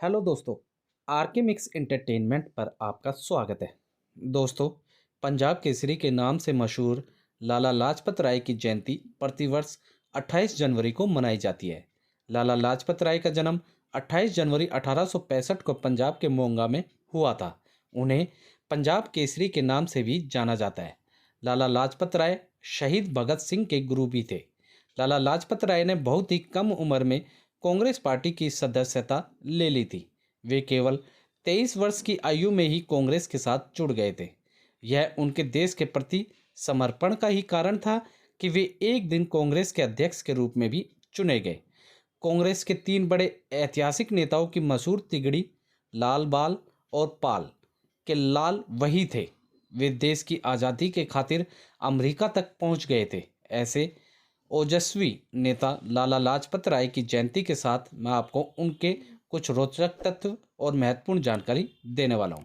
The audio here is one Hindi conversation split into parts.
हेलो दोस्तों। आरके मिक्स एंटरटेनमेंट पर आपका स्वागत है। दोस्तों, पंजाब केसरी के नाम से मशहूर लाला लाजपत राय की जयंती प्रतिवर्ष 28 जनवरी को मनाई जाती है। लाला लाजपत राय का जन्म 28 जनवरी 1865 को पंजाब के मोंगा में हुआ था। उन्हें पंजाब केसरी के नाम से भी जाना जाता है। लाला लाजपत राय शहीद भगत सिंह के गुरु भी थे। लाला लाजपत राय ने बहुत ही कम उम्र में कांग्रेस पार्टी की सदस्यता ले ली थी। वे केवल 23 वर्ष की आयु में ही कांग्रेस के साथ जुड़ गए थे। यह उनके देश के प्रति समर्पण का ही कारण था कि वे एक दिन कांग्रेस के अध्यक्ष के रूप में भी चुने गए। कांग्रेस के तीन बड़े ऐतिहासिक नेताओं की मशहूर तिगड़ी लाल बाल और पाल के लाल वही थे। वे देश की आज़ादी के खातिर अमेरिका तक पहुंच गए थे। ऐसे ओजस्वी नेता लाला लाजपत राय की जयंती के साथ मैं आपको उनके कुछ रोचक तथ्य और महत्वपूर्ण जानकारी देने वाला हूँ।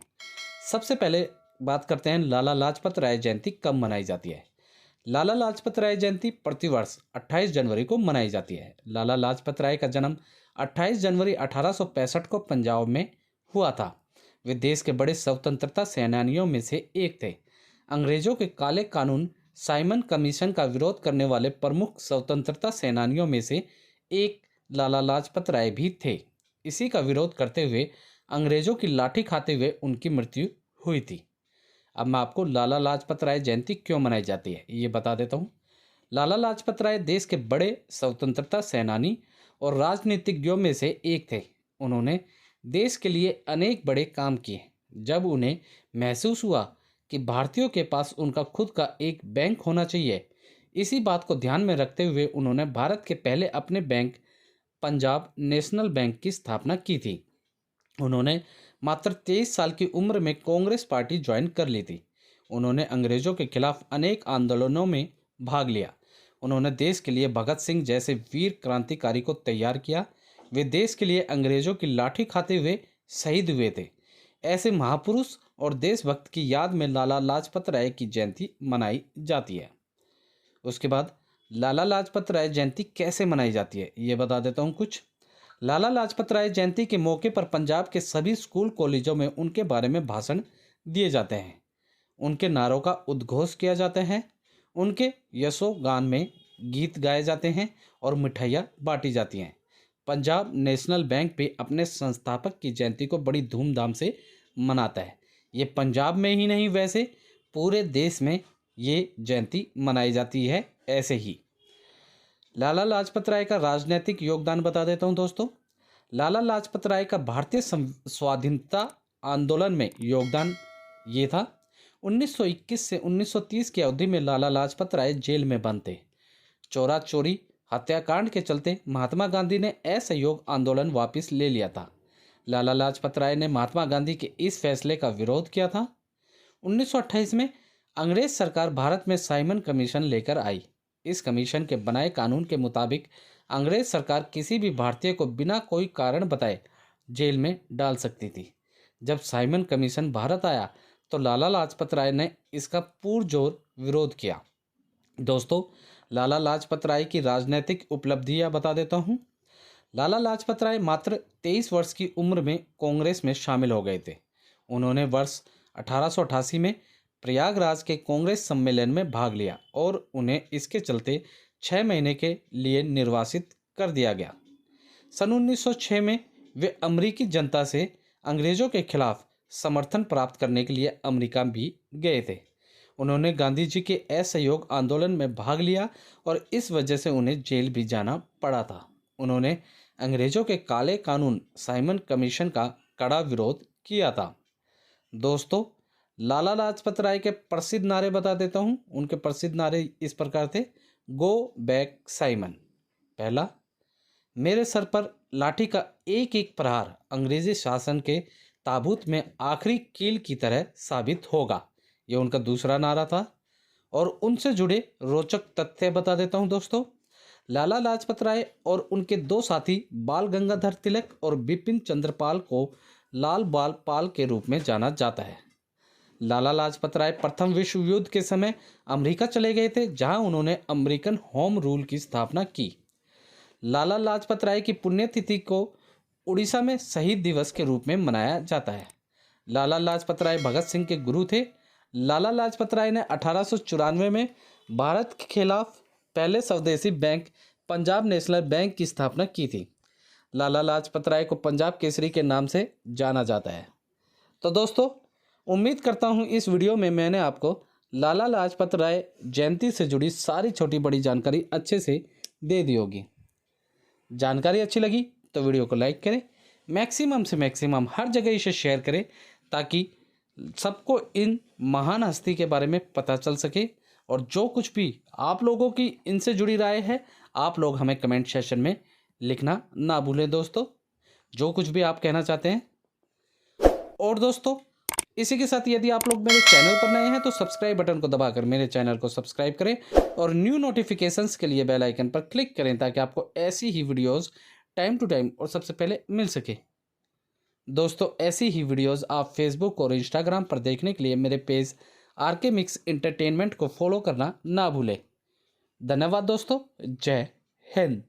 सबसे पहले बात करते हैं लाला लाजपत राय जयंती कब मनाई जाती है। लाला लाजपत राय जयंती प्रतिवर्ष 28 जनवरी को मनाई जाती है। लाला लाजपत राय का जन्म 28 जनवरी 1865 को पंजाब में हुआ था। वे देश के बड़े स्वतंत्रता सेनानियों में से एक थे। अंग्रेजों के काले कानून साइमन कमीशन का विरोध करने वाले प्रमुख स्वतंत्रता सेनानियों में से एक लाला लाजपत राय भी थे। इसी का विरोध करते हुए अंग्रेजों की लाठी खाते हुए उनकी मृत्यु हुई थी। अब मैं आपको लाला लाजपत राय जयंती क्यों मनाई जाती है ये बता देता हूँ। लाला लाजपत राय देश के बड़े स्वतंत्रता सेनानी और राजनीतिज्ञों में से एक थे। उन्होंने देश के लिए अनेक बड़े काम किए। जब उन्हें महसूस हुआ कि भारतीयों के पास उनका खुद का एक बैंक होना चाहिए, इसी बात को ध्यान में रखते हुए उन्होंने भारत के पहले अपने बैंक पंजाब नेशनल बैंक की स्थापना की थी। उन्होंने मात्र 23 साल की उम्र में कांग्रेस पार्टी ज्वाइन कर ली थी। उन्होंने अंग्रेजों के खिलाफ अनेक आंदोलनों में भाग लिया। उन्होंने देश के लिए भगत सिंह जैसे वीर क्रांतिकारी को तैयार किया। वे देश के लिए अंग्रेजों की लाठी खाते हुए शहीद हुए थे। ऐसे महापुरुष और देशभक्त की याद में लाला लाजपत राय की जयंती मनाई जाती है। उसके बाद लाला लाजपत राय जयंती कैसे मनाई जाती है ये बता देता हूँ कुछ। लाला लाजपत राय जयंती के मौके पर पंजाब के सभी स्कूल कॉलेजों में उनके बारे में भाषण दिए जाते हैं। उनके नारों का उद्घोष किया जाता है। उनके यशोगान में गीत गाए जाते हैं और मिठाइयाँ बांटी जाती हैं। पंजाब नेशनल बैंक भी अपने संस्थापक की जयंती को बड़ी धूमधाम से मनाता है। ये पंजाब में ही नहीं वैसे पूरे देश में ये जयंती मनाई जाती है। ऐसे ही लाला लाजपत राय का राजनीतिक योगदान बता देता हूँ दोस्तों। लाला लाजपत राय का भारतीय स्वाधीनता आंदोलन में योगदान ये था। 1921 से 1930 की अवधि में लाला लाजपत राय जेल में बंद थे। चोरा चोरी हत्याकांड के चलते महात्मा गांधी ने असहयोग आंदोलन वापस ले लिया था। लाला लाजपत राय ने महात्मा गांधी के इस फैसले का विरोध किया था। 1928 में अंग्रेज सरकार भारत में साइमन कमीशन लेकर आई। इस कमीशन के बनाए कानून के मुताबिक अंग्रेज सरकार किसी भी भारतीय को बिना कोई कारण बताए जेल में डाल सकती थी। जब साइमन कमीशन भारत आया तो लाला लाजपत राय ने इसका पुरजोर विरोध किया। दोस्तों, लाला लाजपत राय की राजनीतिक उपलब्धियां बता देता हूं। लाला लाजपत राय मात्र 23 वर्ष की उम्र में कांग्रेस में शामिल हो गए थे। उन्होंने वर्ष 1888 में प्रयागराज के कांग्रेस सम्मेलन में भाग लिया और उन्हें इसके चलते 6 महीने के लिए निर्वासित कर दिया गया। सन 1906 में वे अमेरिकी जनता से अंग्रेजों के खिलाफ समर्थन प्राप्त करने के लिए अमेरिका भी गए थे। उन्होंने गांधी जी के असहयोग आंदोलन में भाग लिया और इस वजह से उन्हें जेल भी जाना पड़ा था। उन्होंने अंग्रेजों के काले कानून साइमन कमीशन का कड़ा विरोध किया था। दोस्तों, लाला लाजपत राय के प्रसिद्ध नारे बता देता हूँ। उनके प्रसिद्ध नारे इस प्रकार थे। Go back Simon. पहला, मेरे सर पर लाठी का एक एक प्रहार अंग्रेजी शासन के ताबूत में आखिरी कील की तरह साबित होगा। यह उनका दूसरा नारा था। और उनसे जुड़े रोचक तथ्य बता देता हूँ दोस्तों। लाला लाजपत राय और उनके दो साथी बाल गंगाधर तिलक और बिपिन चंद्रपाल को लाल बाल पाल के रूप में जाना जाता है। लाला लाजपत राय प्रथम विश्व युद्ध के समय अमेरिका चले गए थे, जहां उन्होंने अमेरिकन होम रूल की स्थापना की। लाला लाजपत राय की पुण्यतिथि को उड़ीसा में शहीद दिवस के रूप में मनाया जाता है। लाला लाजपत राय भगत सिंह के गुरु थे। लाला लाजपत राय ने 1894 में भारत के खिलाफ पहले स्वदेशी बैंक पंजाब नेशनल बैंक की स्थापना की थी। लाला लाजपत राय को पंजाब केसरी के नाम से जाना जाता है। तो दोस्तों, उम्मीद करता हूँ इस वीडियो में मैंने आपको लाला लाजपत राय जयंती से जुड़ी सारी छोटी बड़ी जानकारी अच्छे से दे दी होगी। जानकारी अच्छी लगी तो वीडियो को लाइक करें, मैक्सिमम से मैक्सिमम हर जगह इसे शेयर करें ताकि सबको इन महान हस्ती के बारे में पता चल सके। और जो कुछ भी आप लोगों की इनसे जुड़ी राय है, आप लोग हमें कमेंट सेक्शन में लिखना ना भूलें दोस्तों, जो कुछ भी आप कहना चाहते हैं। और दोस्तों, इसी के साथ यदि आप लोग मेरे चैनल पर नए हैं तो सब्सक्राइब बटन को दबाकर मेरे चैनल को सब्सक्राइब करें और न्यू नोटिफिकेशंस के लिए बेल आइकन पर क्लिक करें ताकि आपको ऐसी ही वीडियोस टाइम टू टाइम और सबसे पहले मिल सके। दोस्तों, ऐसी ही वीडियोस आप फेसबुक और इंस्टाग्राम पर देखने के लिए मेरे पेज आरके मिक्स एंटरटेनमेंट को फॉलो करना ना भूलें। धन्यवाद दोस्तों। जय हिंद।